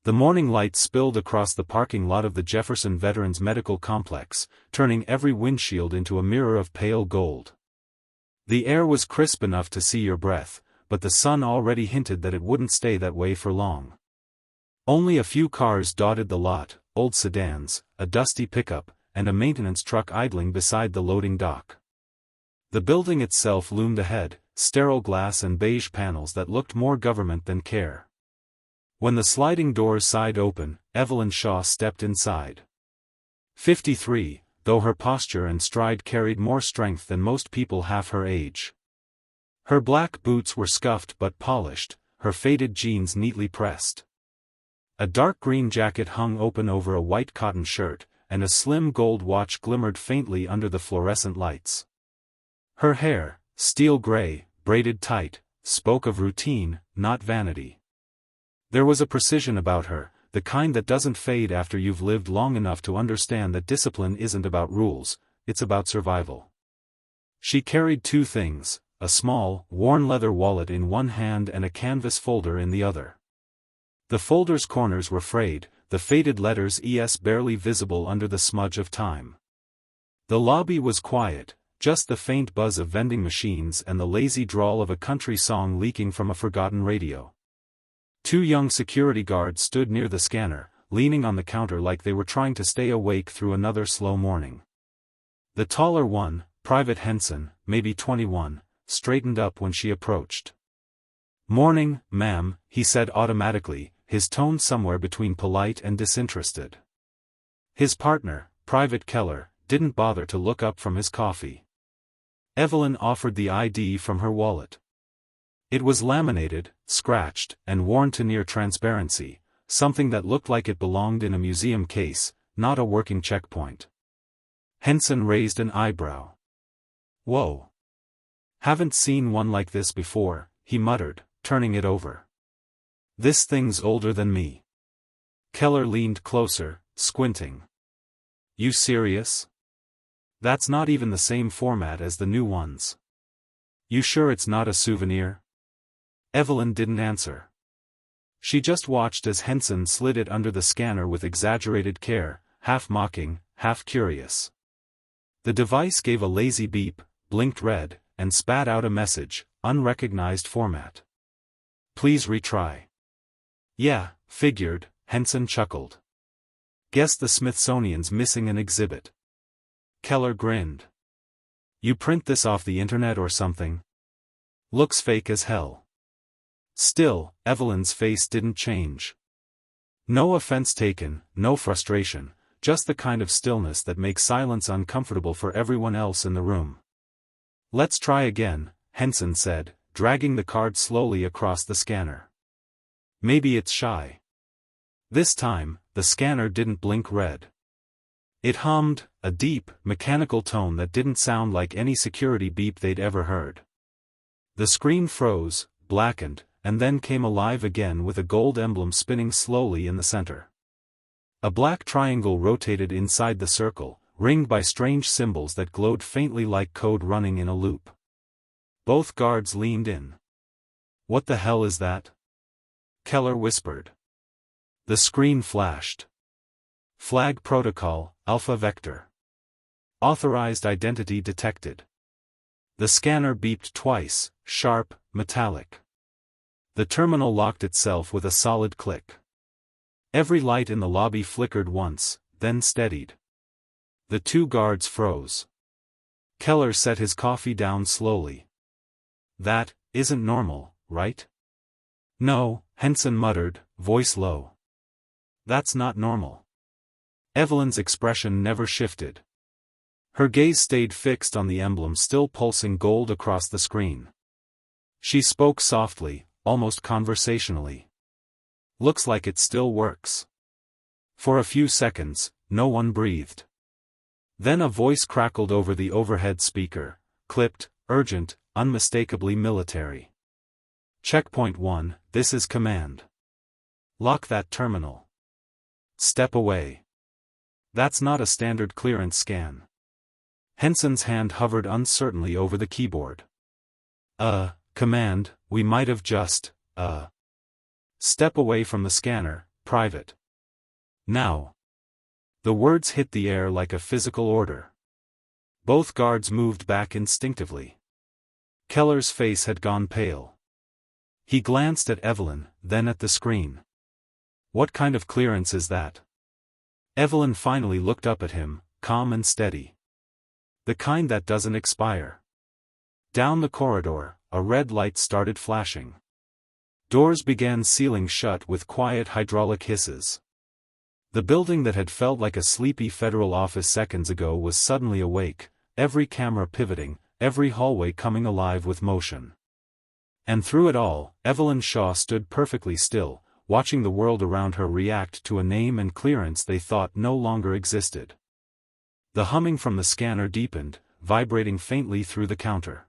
The morning light spilled across the parking lot of the Jefferson Veterans Medical Complex, turning every windshield into a mirror of pale gold. The air was crisp enough to see your breath, but the sun already hinted that it wouldn't stay that way for long. Only a few cars dotted the lot, old sedans, a dusty pickup, and a maintenance truck idling beside the loading dock. The building itself loomed ahead, sterile glass and beige panels that looked more government than care. When the sliding doors sighed open, Evelyn Shaw stepped inside. 53, though her posture and stride carried more strength than most people half her age. Her black boots were scuffed but polished, her faded jeans neatly pressed. A dark green jacket hung open over a white cotton shirt, and a slim gold watch glimmered faintly under the fluorescent lights. Her hair, steel gray, braided tight, spoke of routine, not vanity. There was a precision about her, the kind that doesn't fade after you've lived long enough to understand that discipline isn't about rules, it's about survival. She carried two things, a small, worn leather wallet in one hand and a canvas folder in the other. The folder's corners were frayed, the faded letters ES barely visible under the smudge of time. The lobby was quiet, just the faint buzz of vending machines and the lazy drawl of a country song leaking from a forgotten radio. Two young security guards stood near the scanner, leaning on the counter like they were trying to stay awake through another slow morning. The taller one, Private Henson, maybe 21, straightened up when she approached. "Morning, ma'am," he said automatically, his tone somewhere between polite and disinterested. His partner, Private Keller, didn't bother to look up from his coffee. Evelyn offered the ID from her wallet. It was laminated, scratched, and worn to near transparency, something that looked like it belonged in a museum case, not a working checkpoint. Henson raised an eyebrow. "Whoa. Haven't seen one like this before," he muttered, turning it over. "This thing's older than me." Keller leaned closer, squinting. "You serious? That's not even the same format as the new ones. You sure it's not a souvenir?" Evelyn didn't answer. She just watched as Henson slid it under the scanner with exaggerated care, half mocking, half curious. The device gave a lazy beep, blinked red, and spat out a message, unrecognized format. "Please retry." "Yeah, figured," Henson chuckled. "Guess the Smithsonian's missing an exhibit." Keller grinned. "You print this off the internet or something? Looks fake as hell." Still, Evelyn's face didn't change. No offense taken, no frustration, just the kind of stillness that makes silence uncomfortable for everyone else in the room. "Let's try again," Henson said, dragging the card slowly across the scanner. "Maybe it's shy." This time, the scanner didn't blink red. It hummed, a deep, mechanical tone that didn't sound like any security beep they'd ever heard. The screen froze, blackened, and then came alive again with a gold emblem spinning slowly in the center. A black triangle rotated inside the circle, ringed by strange symbols that glowed faintly like code running in a loop. Both guards leaned in. "What the hell is that?" Keller whispered. The screen flashed. "Flag protocol, Alpha Vector. Authorized identity detected." The scanner beeped twice, sharp, metallic. The terminal locked itself with a solid click. Every light in the lobby flickered once, then steadied. The two guards froze. Keller set his coffee down slowly. "That isn't normal, right?" "No," Henson muttered, voice low. "That's not normal." Evelyn's expression never shifted. Her gaze stayed fixed on the emblem still pulsing gold across the screen. She spoke softly, almost conversationally. "Looks like it still works." For a few seconds, no one breathed. Then a voice crackled over the overhead speaker, clipped, urgent, unmistakably military. "Checkpoint 1, this is command. Lock that terminal. Step away. That's not a standard clearance scan." Henson's hand hovered uncertainly over the keyboard. Command, we might have just, Step away from the scanner," Private. Now. The words hit the air like a physical order. Both guards moved back instinctively. Keller's face had gone pale. He glanced at Evelyn, then at the screen. What kind of clearance is that? Evelyn finally looked up at him, calm and steady. The kind that doesn't expire. Down the corridor, a red light started flashing. Doors began sealing shut with quiet hydraulic hisses. The building that had felt like a sleepy federal office seconds ago was suddenly awake, every camera pivoting, every hallway coming alive with motion. And through it all, Evelyn Shaw stood perfectly still, watching the world around her react to a name and clearance they thought no longer existed. The humming from the scanner deepened, vibrating faintly through the counter.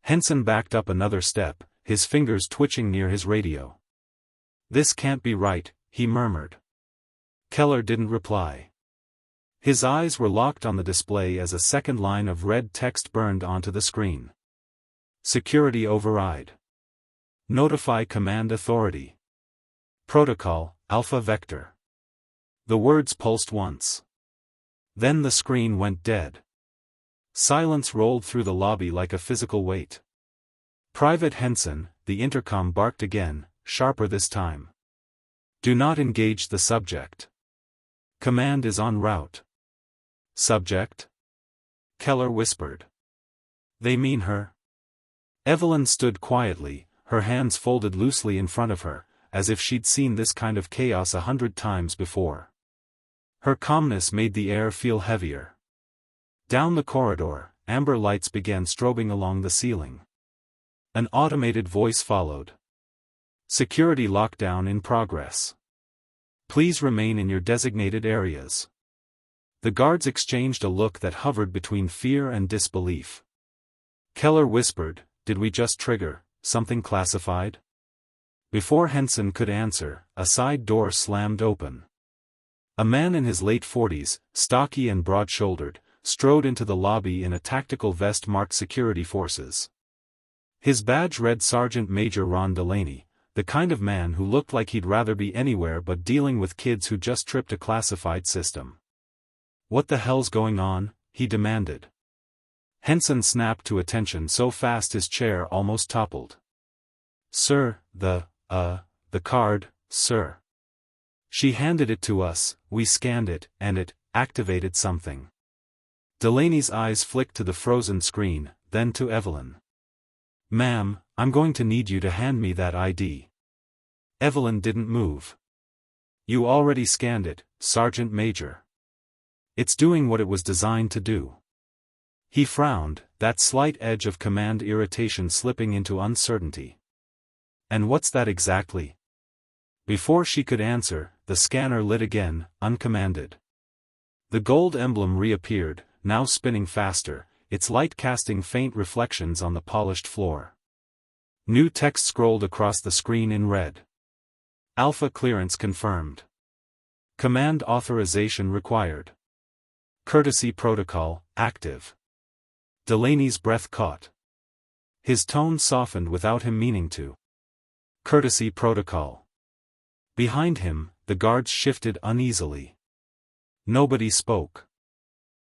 Henson backed up another step, his fingers twitching near his radio. "This can't be right," he murmured. Keller didn't reply. His eyes were locked on the display as a second line of red text burned onto the screen. Security override. Notify command authority. Protocol, Alpha Vector. The words pulsed once. Then the screen went dead. Silence rolled through the lobby like a physical weight. Private Henson, the intercom barked again, sharper this time. "Do not engage the subject. Command is en route." "Subject?" Keller whispered. "They mean her." Evelyn stood quietly, her hands folded loosely in front of her, as if she'd seen this kind of chaos 100 times before. Her calmness made the air feel heavier. Down the corridor, amber lights began strobing along the ceiling. An automated voice followed. "Security lockdown in progress. Please remain in your designated areas." The guards exchanged a look that hovered between fear and disbelief. Keller whispered, "Did we just trigger something classified?" Before Henson could answer, a side door slammed open. A man in his late 40s, stocky and broad-shouldered, strode into the lobby in a tactical vest marked Security Forces. His badge read Sergeant Major Ron Delaney, the kind of man who looked like he'd rather be anywhere but dealing with kids who just tripped a classified system. "What the hell's going on?" he demanded. Henson snapped to attention so fast his chair almost toppled. "Sir, the card, sir." She handed it to us, we scanned it, and it activated something. Delaney's eyes flicked to the frozen screen, then to Evelyn. "Ma'am, I'm going to need you to hand me that ID." Evelyn didn't move. "You already scanned it, Sergeant Major. It's doing what it was designed to do." He frowned, that slight edge of command irritation slipping into uncertainty. "And what's that exactly?" Before she could answer, the scanner lit again, uncommanded. The gold emblem reappeared, now spinning faster, its light casting faint reflections on the polished floor. New text scrolled across the screen in red. "Alpha clearance confirmed. Command authorization required. Courtesy protocol, active." Delaney's breath caught. His tone softened without him meaning to. "Courtesy protocol." Behind him, the guards shifted uneasily. Nobody spoke.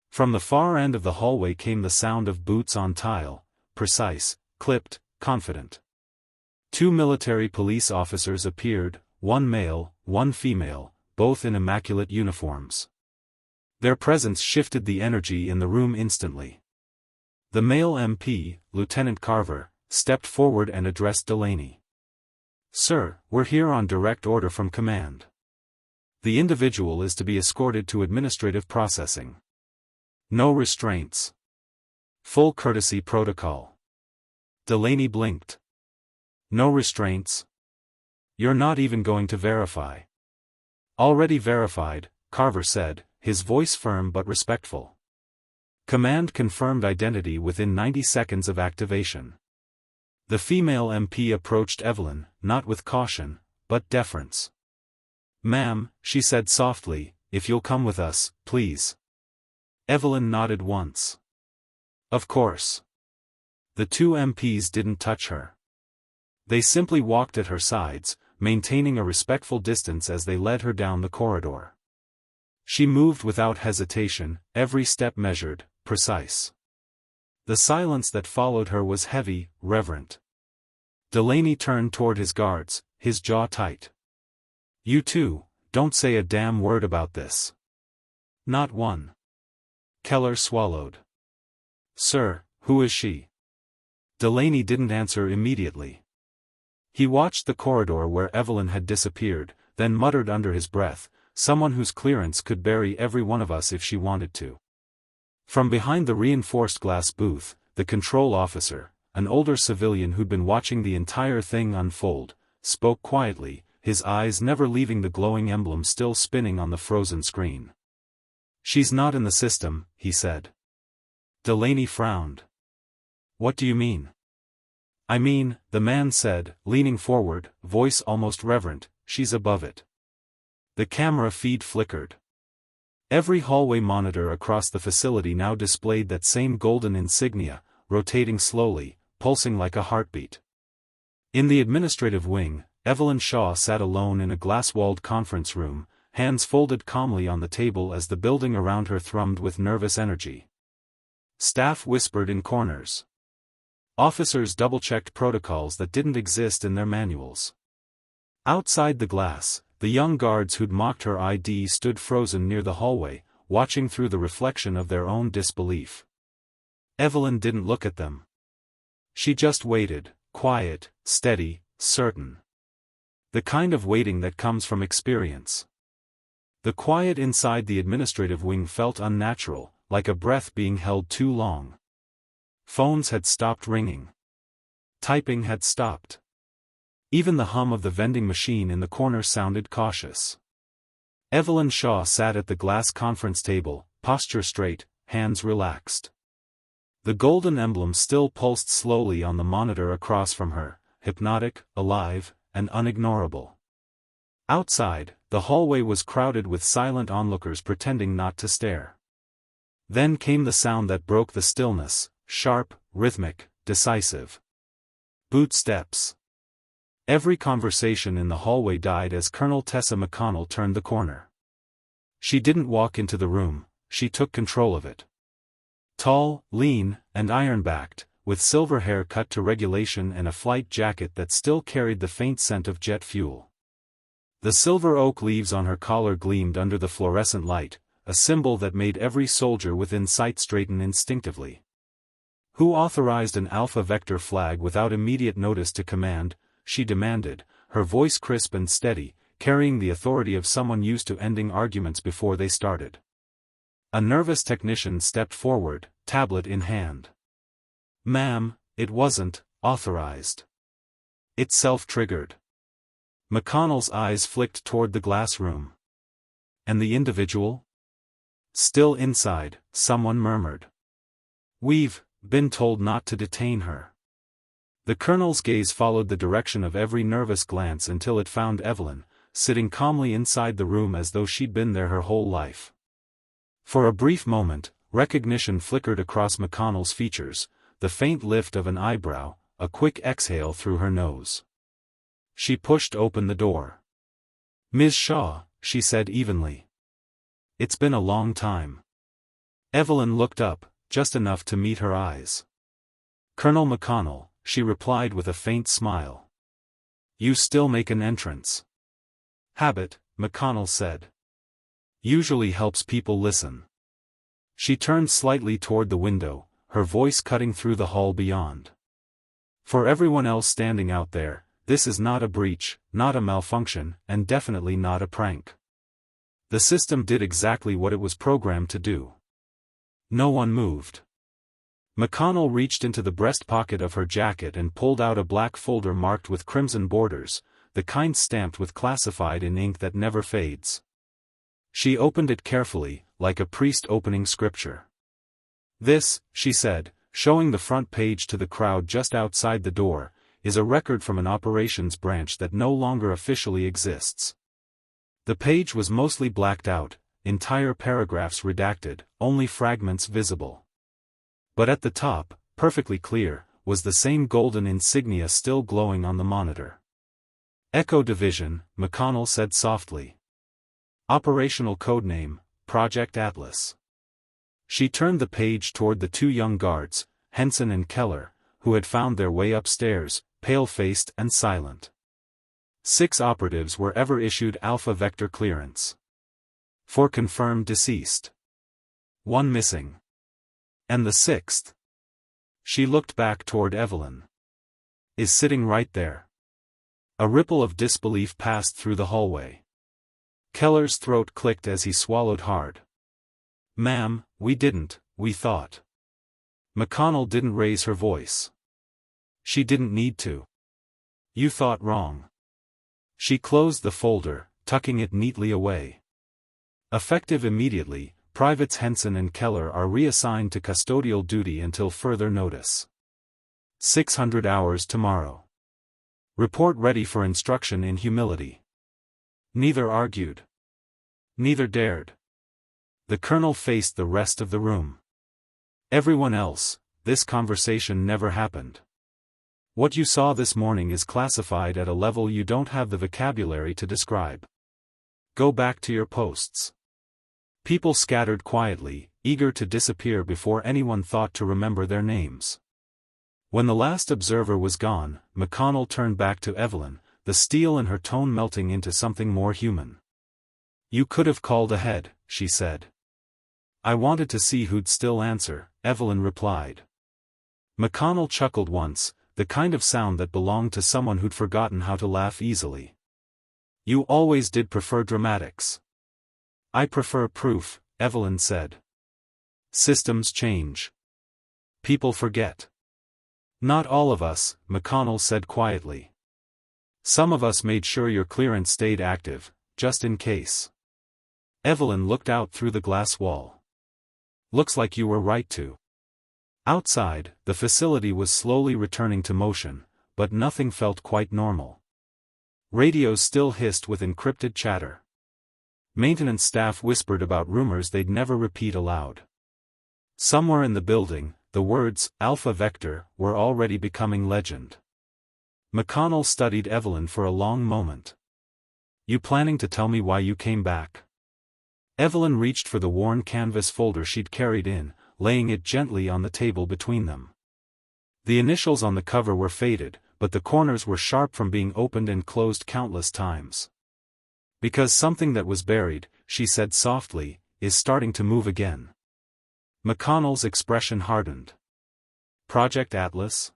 From the far end of the hallway came the sound of boots on tile, precise, clipped, confident. 2 military police officers appeared, one male, one female, both in immaculate uniforms. Their presence shifted the energy in the room instantly. The male MP, Lieutenant Carver, stepped forward and addressed Delaney. "Sir, we're here on direct order from command. The individual is to be escorted to administrative processing. No restraints. Full courtesy protocol." Delaney blinked. "No restraints? You're not even going to verify?" "Already verified," Carver said, his voice firm but respectful. "Command confirmed identity within 90 seconds of activation." The female MP approached Evelyn, not with caution, but deference. "Ma'am," she said softly, "if you'll come with us, please." Evelyn nodded once. "Of course." The 2 MPs didn't touch her. They simply walked at her sides, maintaining a respectful distance as they led her down the corridor. She moved without hesitation, every step measured, precise. The silence that followed her was heavy, reverent. Delaney turned toward his guards, his jaw tight. "You two, don't say a damn word about this." "Not one." Keller swallowed. "Sir, who is she?" Delaney didn't answer immediately. He watched the corridor where Evelyn had disappeared, then muttered under his breath, "Someone whose clearance could bury every one of us if she wanted to." From behind the reinforced glass booth, the control officer, an older civilian who'd been watching the entire thing unfold, spoke quietly, his eyes never leaving the glowing emblem still spinning on the frozen screen. "She's not in the system," he said. Delaney frowned. "What do you mean?" "I mean," the man said, leaning forward, voice almost reverent, "she's above it." The camera feed flickered. Every hallway monitor across the facility now displayed that same golden insignia, rotating slowly, pulsing like a heartbeat. In the administrative wing, Evelyn Shaw sat alone in a glass-walled conference room, hands folded calmly on the table as the building around her thrummed with nervous energy. Staff whispered in corners. Officers double-checked protocols that didn't exist in their manuals. Outside the glass, the young guards who'd mocked her ID stood frozen near the hallway, watching through the reflection of their own disbelief. Evelyn didn't look at them. She just waited, quiet, steady, certain. The kind of waiting that comes from experience. The quiet inside the administrative wing felt unnatural, like a breath being held too long. Phones had stopped ringing. Typing had stopped. Even the hum of the vending machine in the corner sounded cautious. Evelyn Shaw sat at the glass conference table, posture straight, hands relaxed. The golden emblem still pulsed slowly on the monitor across from her, hypnotic, alive, and unignorable. Outside, the hallway was crowded with silent onlookers pretending not to stare. Then came the sound that broke the stillness, sharp, rhythmic, decisive. Boot steps. Every conversation in the hallway died as Colonel Tessa McConnell turned the corner. She didn't walk into the room, she took control of it. Tall, lean, and iron-backed, with silver hair cut to regulation and a flight jacket that still carried the faint scent of jet fuel. The silver oak leaves on her collar gleamed under the fluorescent light, a symbol that made every soldier within sight straighten instinctively. "Who authorized an Alpha Vector flag without immediate notice to command?" she demanded, her voice crisp and steady, carrying the authority of someone used to ending arguments before they started. A nervous technician stepped forward, tablet in hand. "Ma'am, it wasn't authorized. It's self-triggered." McConnell's eyes flicked toward the glass room. "And the individual?" "Still inside," someone murmured. "We've been told not to detain her." The colonel's gaze followed the direction of every nervous glance until it found Evelyn, sitting calmly inside the room as though she'd been there her whole life. For a brief moment, recognition flickered across McConnell's features, the faint lift of an eyebrow, a quick exhale through her nose. She pushed open the door. "Ms. Shaw," she said evenly. "It's been a long time." Evelyn looked up, just enough to meet her eyes. "Colonel McConnell," she replied with a faint smile. "You still make an entrance." "Habit," McConnell said. "Usually helps people listen." She turned slightly toward the window, her voice cutting through the hall beyond. "For everyone else standing out there, this is not a breach, not a malfunction, and definitely not a prank. The system did exactly what it was programmed to do." No one moved. McConnell reached into the breast pocket of her jacket and pulled out a black folder marked with crimson borders, the kind stamped with classified in ink that never fades. She opened it carefully, like a priest opening scripture. "This," she said, showing the front page to the crowd just outside the door, "is a record from an operations branch that no longer officially exists." The page was mostly blacked out, entire paragraphs redacted, only fragments visible. But at the top, perfectly clear, was the same golden insignia still glowing on the monitor. Echo Division, McConnell said softly. Operational codename, Project Atlas. She turned the page toward the two young guards, Henson and Keller, who had found their way upstairs, pale-faced and silent. 6 operatives were ever issued Alpha Vector clearance. 4 confirmed deceased. 1 missing. And the 6th? She looked back toward Evelyn. Is sitting right there. A ripple of disbelief passed through the hallway. Keller's throat clicked as he swallowed hard. Ma'am, we thought. McConnell didn't raise her voice. She didn't need to. You thought wrong. She closed the folder, tucking it neatly away. Effective immediately, Privates Henson and Keller are reassigned to custodial duty until further notice. 600 hours tomorrow. Report ready for instruction in humility. Neither argued. Neither dared. The colonel faced the rest of the room. Everyone else, this conversation never happened. What you saw this morning is classified at a level you don't have the vocabulary to describe. Go back to your posts. People scattered quietly, eager to disappear before anyone thought to remember their names. When the last observer was gone, McConnell turned back to Evelyn, the steel in her tone melting into something more human. You could have called ahead, she said. I wanted to see who'd still answer, Evelyn replied. McConnell chuckled once, the kind of sound that belonged to someone who'd forgotten how to laugh easily. You always did prefer dramatics. I prefer proof, Evelyn said. Systems change. People forget. Not all of us, McConnell said quietly. Some of us made sure your clearance stayed active, just in case. Evelyn looked out through the glass wall. Looks like you were right to. Outside, the facility was slowly returning to motion, but nothing felt quite normal. Radios still hissed with encrypted chatter. Maintenance staff whispered about rumors they'd never repeat aloud. Somewhere in the building, the words, Alpha Vector, were already becoming legend. McConnell studied Evelyn for a long moment. You planning to tell me why you came back? Evelyn reached for the worn canvas folder she'd carried in, laying it gently on the table between them. The initials on the cover were faded, but the corners were sharp from being opened and closed countless times. Because something that was buried, she said softly, is starting to move again. McConnell's expression hardened. Project Atlas?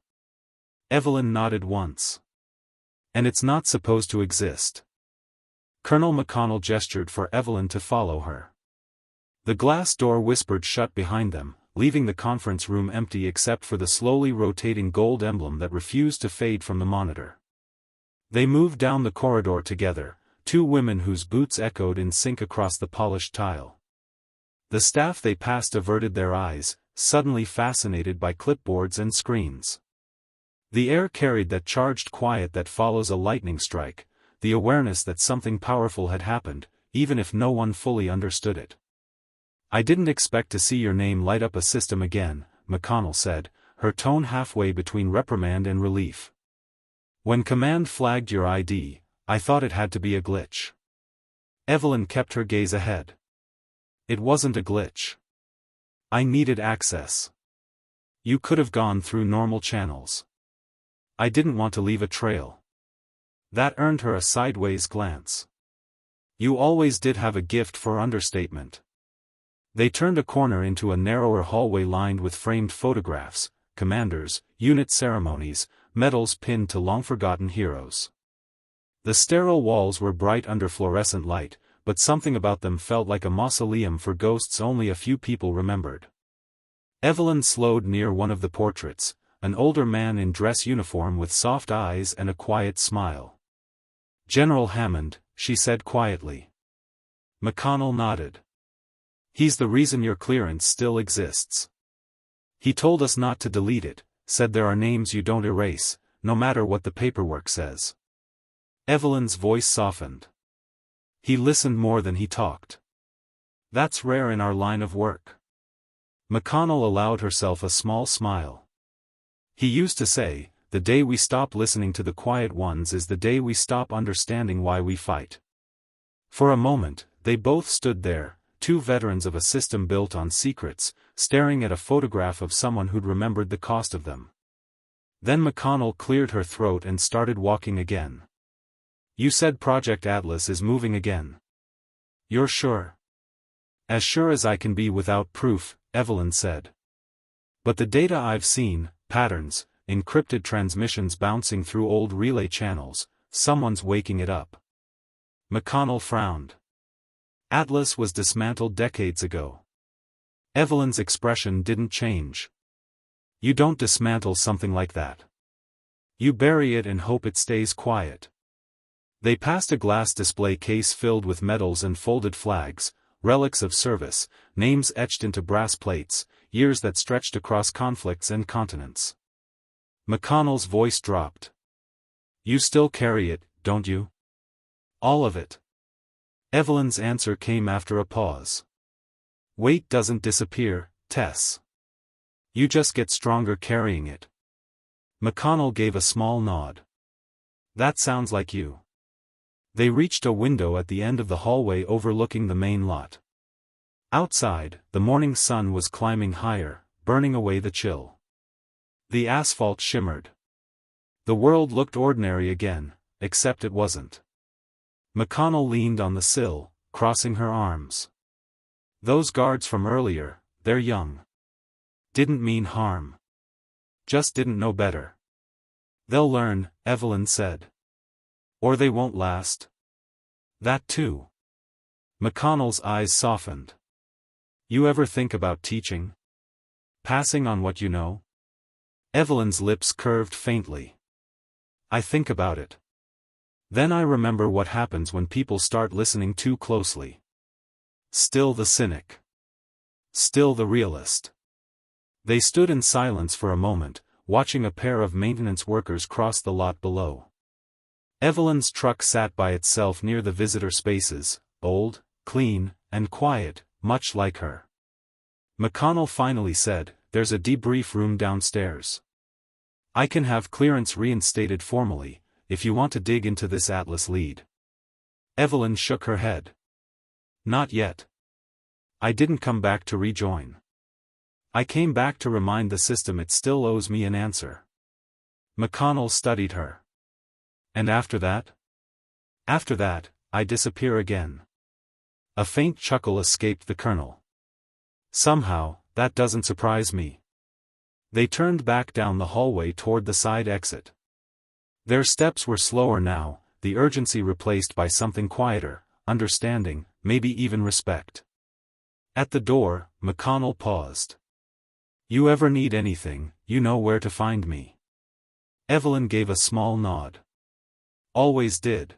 Evelyn nodded once. And it's not supposed to exist. Colonel McConnell gestured for Evelyn to follow her. The glass door whispered shut behind them, leaving the conference room empty except for the slowly rotating gold emblem that refused to fade from the monitor. They moved down the corridor together, 2 women whose boots echoed in sync across the polished tile. The staff they passed averted their eyes, suddenly fascinated by clipboards and screens. The air carried that charged quiet that follows a lightning strike, the awareness that something powerful had happened, even if no one fully understood it. I didn't expect to see your name light up a system again, McConnell said, her tone halfway between reprimand and relief. When command flagged your ID, I thought it had to be a glitch. Evelyn kept her gaze ahead. It wasn't a glitch. I needed access. You could have gone through normal channels. I didn't want to leave a trail. That earned her a sideways glance. You always did have a gift for understatement. They turned a corner into a narrower hallway lined with framed photographs, commanders, unit ceremonies, medals pinned to long-forgotten heroes. The sterile walls were bright under fluorescent light, but something about them felt like a mausoleum for ghosts only a few people remembered. Evelyn slowed near one of the portraits, an older man in dress uniform with soft eyes and a quiet smile. General Hammond, she said quietly. McConnell nodded. He's the reason your clearance still exists. He told us not to delete it, said there are names you don't erase, no matter what the paperwork says. Evelyn's voice softened. He listened more than he talked. That's rare in our line of work. McConnell allowed herself a small smile. He used to say, the day we stop listening to the quiet ones is the day we stop understanding why we fight. For a moment, they both stood there, two veterans of a system built on secrets, staring at a photograph of someone who'd remembered the cost of them. Then McConnell cleared her throat and started walking again. "You said Project Atlas is moving again. You're sure?" "As sure as I can be without proof," Evelyn said. "But the data I've seen, patterns, encrypted transmissions bouncing through old relay channels, someone's waking it up." McConnell frowned. "Atlas was dismantled decades ago." Evelyn's expression didn't change. "You don't dismantle something like that. You bury it and hope it stays quiet." They passed a glass display case filled with medals and folded flags, relics of service, names etched into brass plates, years that stretched across conflicts and continents. McConnell's voice dropped. "You still carry it, don't you? All of it?" Evelyn's answer came after a pause. "Weight doesn't disappear, Tess. You just get stronger carrying it." McConnell gave a small nod. "That sounds like you." They reached a window at the end of the hallway overlooking the main lot. Outside, the morning sun was climbing higher, burning away the chill. The asphalt shimmered. The world looked ordinary again, except it wasn't. McConnell leaned on the sill, crossing her arms. "Those guards from earlier, they're young. Didn't mean harm. Just didn't know better." "They'll learn," Evelyn said. "Or they won't last." "That too." McConnell's eyes softened. "You ever think about teaching? Passing on what you know?" Evelyn's lips curved faintly. "I think about it. Then I remember what happens when people start listening too closely. Still the cynic. Still the realist." They stood in silence for a moment, watching a pair of maintenance workers cross the lot below. Evelyn's truck sat by itself near the visitor spaces, old, clean, and quiet, much like her. McConnell finally said, "There's a debrief room downstairs. I can have clearance reinstated formally, if you want to dig into this Atlas lead." Evelyn shook her head. "Not yet. I didn't come back to rejoin. I came back to remind the system it still owes me an answer." McConnell studied her. "And after that?" "After that, I disappear again." A faint chuckle escaped the colonel. "Somehow, that doesn't surprise me." They turned back down the hallway toward the side exit. Their steps were slower now, the urgency replaced by something quieter, understanding, maybe even respect. At the door, McConnell paused. "You ever need anything, you know where to find me." Evelyn gave a small nod. "Always did."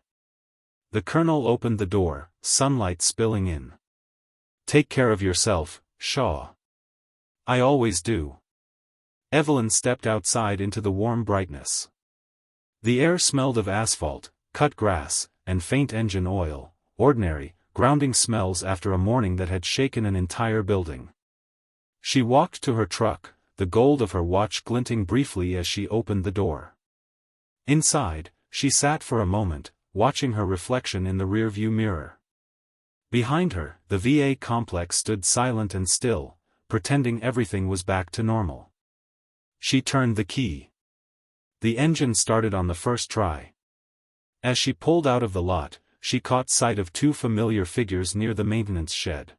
The colonel opened the door, sunlight spilling in. "Take care of yourself, Shaw." "I always do." Evelyn stepped outside into the warm brightness. The air smelled of asphalt, cut grass, and faint engine oil, ordinary, grounding smells after a morning that had shaken an entire building. She walked to her truck, the gold of her watch glinting briefly as she opened the door. Inside, she sat for a moment, watching her reflection in the rearview mirror. Behind her, the VA complex stood silent and still, pretending everything was back to normal. She turned the key. The engine started on the first try. As she pulled out of the lot, she caught sight of two familiar figures near the maintenance shed.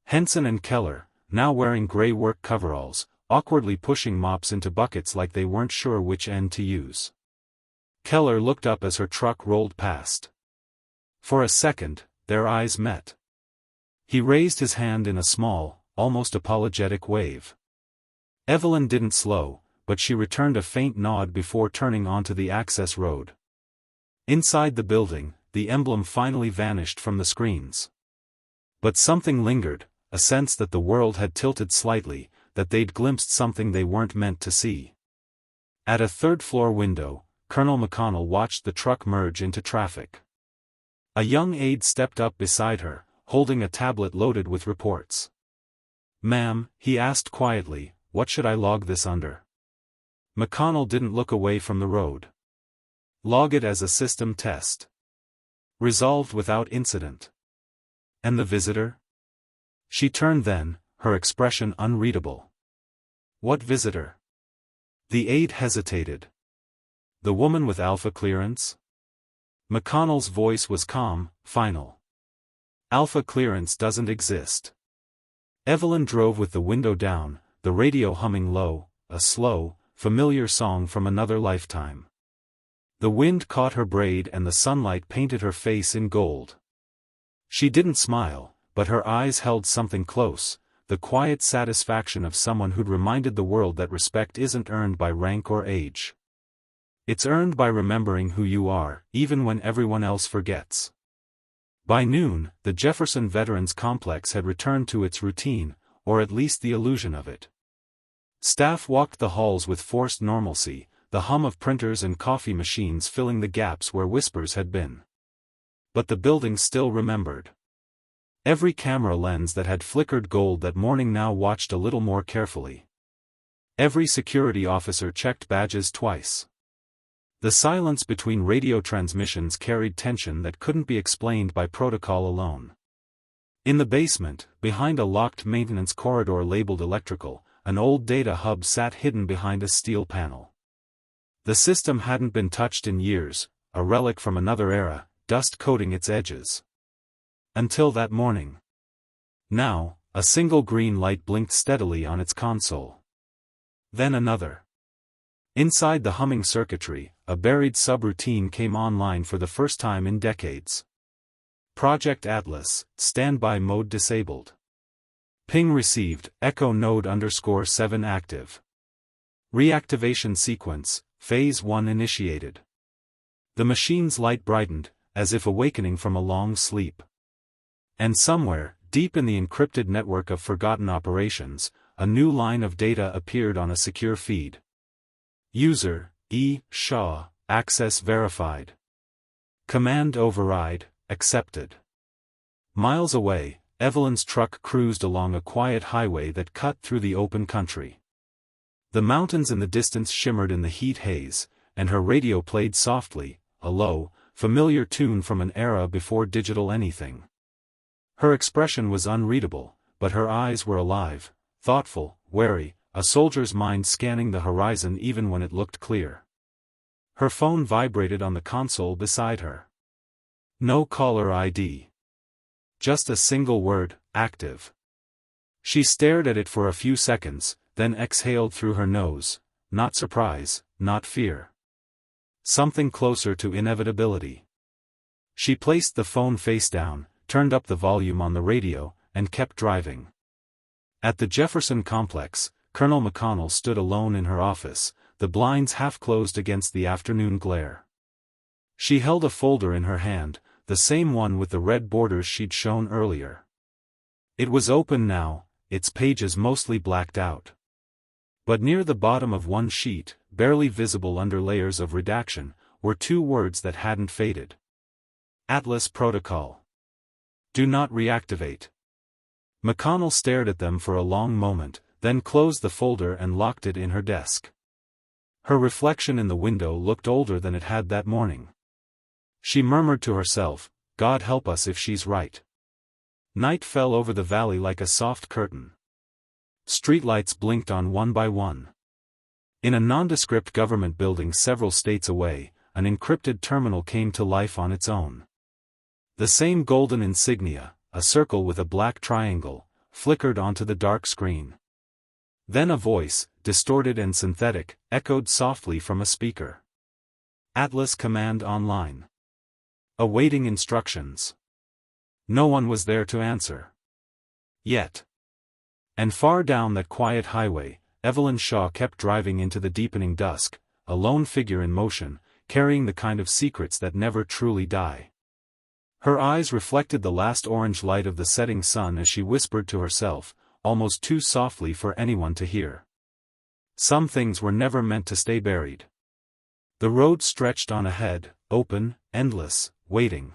Henson and Keller, now wearing gray work coveralls, awkwardly pushing mops into buckets like they weren't sure which end to use. Keller looked up as her truck rolled past. For a second, their eyes met. He raised his hand in a small, almost apologetic wave. Evelyn didn't slow, but she returned a faint nod before turning onto the access road. Inside the building, the emblem finally vanished from the screens. But something lingered, a sense that the world had tilted slightly, that they'd glimpsed something they weren't meant to see. At a third-floor window, Colonel McConnell watched the truck merge into traffic. A young aide stepped up beside her, holding a tablet loaded with reports. "Ma'am," he asked quietly, "what should I log this under?" McConnell didn't look away from the road. Log it as a system test. Resolved without incident. And the visitor? She turned then, her expression unreadable. What visitor? The aide hesitated. The woman with Alpha clearance? McConnell's voice was calm, final. Alpha clearance doesn't exist. Evelyn drove with the window down, the radio humming low, a slow, familiar song from another lifetime. The wind caught her braid and the sunlight painted her face in gold. She didn't smile, but her eyes held something close, the quiet satisfaction of someone who'd reminded the world that respect isn't earned by rank or age. It's earned by remembering who you are, even when everyone else forgets. By noon, the Jefferson Veterans Complex had returned to its routine, or at least the illusion of it. Staff walked the halls with forced normalcy, the hum of printers and coffee machines filling the gaps where whispers had been. But the building still remembered. Every camera lens that had flickered gold that morning now watched a little more carefully. Every security officer checked badges twice. The silence between radio transmissions carried tension that couldn't be explained by protocol alone. In the basement, behind a locked maintenance corridor labeled electrical, an old data hub sat hidden behind a steel panel. The system hadn't been touched in years, a relic from another era, dust coating its edges. Until that morning. Now, a single green light blinked steadily on its console. Then another. Inside the humming circuitry, a buried subroutine came online for the first time in decades. Project Atlas, standby mode disabled. Ping received, echo node _7 active. Reactivation sequence, phase 1 initiated. The machine's light brightened, as if awakening from a long sleep. And somewhere, deep in the encrypted network of forgotten operations, a new line of data appeared on a secure feed. User, E. Shaw, access verified. Command override, accepted. Miles away, Evelyn's truck cruised along a quiet highway that cut through the open country. The mountains in the distance shimmered in the heat haze, and her radio played softly, a low, familiar tune from an era before digital anything. Her expression was unreadable, but her eyes were alive, thoughtful, wary, a soldier's mind scanning the horizon even when it looked clear. Her phone vibrated on the console beside her. No caller ID. Just a single word, active. She stared at it for a few seconds, then exhaled through her nose, not surprise, not fear. Something closer to inevitability. She placed the phone face down, turned up the volume on the radio, and kept driving. At the Jefferson Complex, Colonel McConnell stood alone in her office, the blinds half closed against the afternoon glare. She held a folder in her hand, the same one with the red borders she'd shown earlier. It was open now, its pages mostly blacked out. But near the bottom of one sheet, barely visible under layers of redaction, were two words that hadn't faded. Atlas Protocol. Do not reactivate. McConnell stared at them for a long moment, then closed the folder and locked it in her desk. Her reflection in the window looked older than it had that morning. She murmured to herself, God help us if she's right. Night fell over the valley like a soft curtain. Streetlights blinked on one by one. In a nondescript government building several states away, an encrypted terminal came to life on its own. The same golden insignia, a circle with a black triangle, flickered onto the dark screen. Then a voice, distorted and synthetic, echoed softly from a speaker. Atlas Command Online. Awaiting instructions. No one was there to answer. Yet. And far down that quiet highway, Evelyn Shaw kept driving into the deepening dusk, a lone figure in motion, carrying the kind of secrets that never truly die. Her eyes reflected the last orange light of the setting sun as she whispered to herself, almost too softly for anyone to hear. Some things were never meant to stay buried. The road stretched on ahead, open, endless, waiting.